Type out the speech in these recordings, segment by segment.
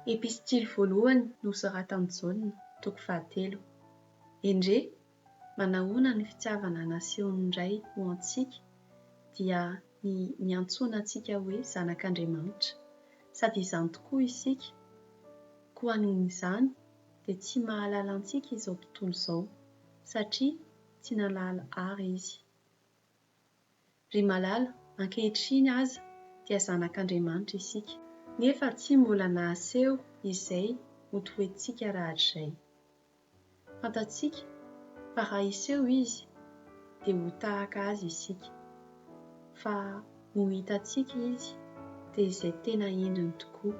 Epistily voalohany nosoratan'i Jaona, toko 7. Endre, manahoana ny fitiavana nasehoany iray ho antsika dia niantsoana antsika hoe zanak'Andriamanitra, sady izany tokoa isika. Koa noho izany dia tsy mahalala antsika izao tontolo izao, satria tsy nalala ary izy. Ry malala, ankehitriny aza dia zanak'Andriamanitra isika, nefa tsy mbola nahaseho izay ho toentsika rahatrizay. Fantatsika fa raha hiseho izy dia ho tahaka azy isika, fa ho hitantsika izy dia izay tena endriny tokoa.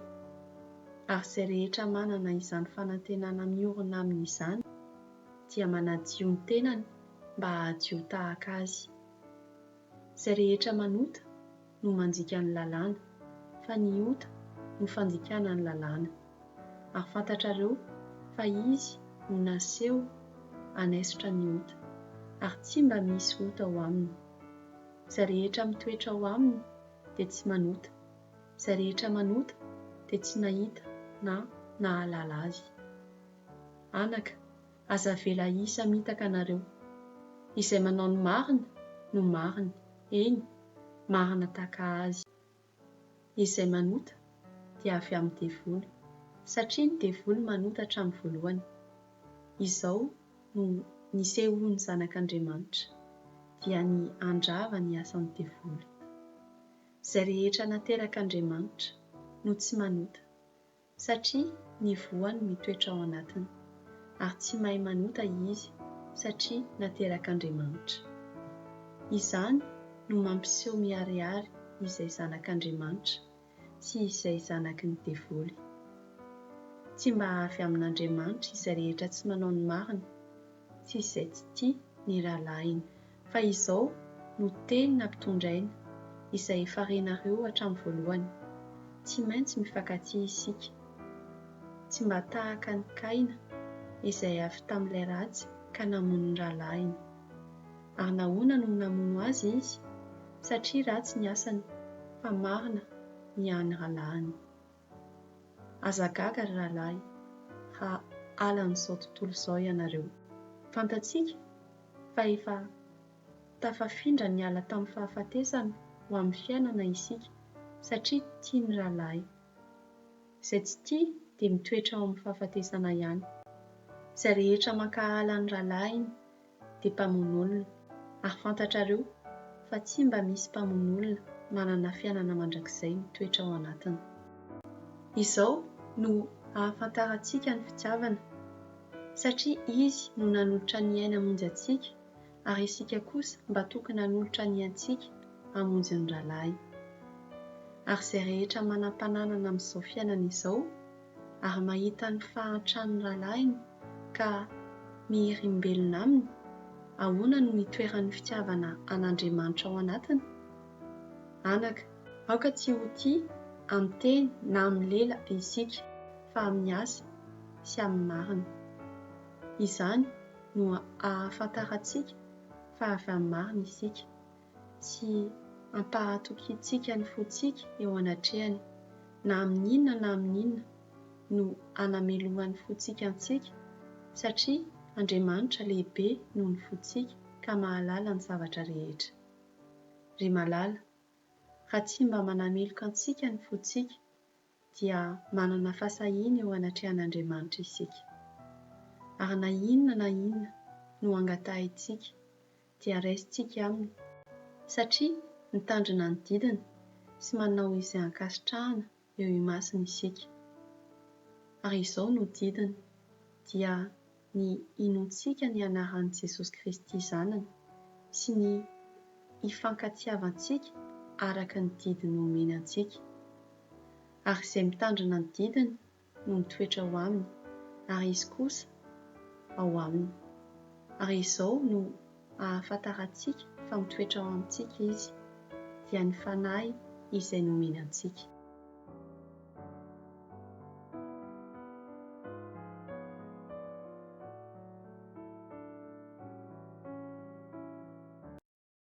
Ary izay rehetra manana izany fanantenana miorina amin'izany dia manadio ny tenany mba hadio tahaka azy. Izay rehetra manota no mandika ny lalàna, fa ny ota no fandikana ny lalàna. Ary fantatrareo fa izy no naseho hanesotra ny ota, ary tsy mba misy ota ao aminy. Izay rehetra mitoetra ao aminy dia tsy manota, izay rehetra manota dia tsy nahita na nahalala azy. Anaka, aza vela isa mitaka anareo. Izay manao ny marina no marina, eny, marina tahaka azy. Izay manota dia avy amin'ny devoly, satria ny devoly manota hatramin'ny voalohany. Izao no nisehoan'ny zanak'Andriamanitra, dia ny handrava ny asan'ny devoly. Izay rehetra naterak'Andriamanitra no tsy manota, satria ny voany mitoetra ao anatiny, ary tsy mahay manota izy satria naterak'Andriamanitra. Izany no mampiseho miharihary izay zanak'Andriamanitra sy izay zanaky ny devoly. Tsy mba avy amin'Andriamanitra izay rehetra tsy manao ny marina sy izay tsy tia ny rahalainy, fa izao no teny nampitondraina izay efa renareo hatramin'ny voalohany. Tsy maintsy mifankatia isika, tsy mba tahaka ny Kaina izay avy tamin'ilay ratsy ka namono ny rahalainy. Ary nahoana no namono azy izy? Satria ratsy ny asany, fa marina ny an'ny rahalahiny. Aza gaga ry rahalahy, raha halan'izao tontolo izao ianareo. Fantatsika fa efa tafafindra ny ala tamin'ny fahafatesana ho amin'ny fiainana isika, satria tia ny rahalahy. Izay tsy tia dia mitoetra ao amin'ny fahafatesana ihany. Izay rehetra mankahala ny rahalahiny dia mpamono olona, ary fantatrareo fa tsy mba misy mpamono olona manana fiainana mandrakizay mitoetra ao anatiny. Izao no ahafantarantsika ny fitiavana, satria izy no nanolotra ny aina hamonjy antsika, ary isika kosa mba tokony hanolotra ny aintsika hamonjy ny rahalahy. Ary izay rehetra manam-pananana amin'izao fiainana izao, ary mahita ny fahantrany rahalahiny ka miherimbelona aminy, ahoana no itoeran'ny fitiavana an'Andriamanitra ao anatiny? Anaka, aoka tsy ho tia amin'ny teny na amin'ny lela isika, fa amin'ny asa sy amin'ny marina. Izany no ahafantarantsika fa avy amin'ny marina isika, sy ampahatokitsika ny fontsika eo anatrehany, na amin'ny inona na amin'ny inona no anamelohan'ny fontsika antsika, satria Andriamanitra lehibe noho ny fontsika ka mahalala ny zavatra rehetra. Ry malala, raha tsy mba manameloka antsika ny fontsika dia manana fahasahiana eo anatrehan'Andriamanitra isika. Ary na inona no angatahintsika dia raisintsika aminy, satria mitandrina ny didina sy manao izay ankasitrahana eo imasina isika. Ary izao no didina dia ny inontsika ny anaran'i Jesosy Kristy zanany sy ny ifankatiavantsika araka ny didiny omeny antsika. Ary izay mitandrina ny didiny no mitoetra ao aminy, ary izy kosa ao aminy. Ary izao no ahafantarantsika fa mitoetra ao amintsika izy, dia ny fanahy izay nomeny antsika.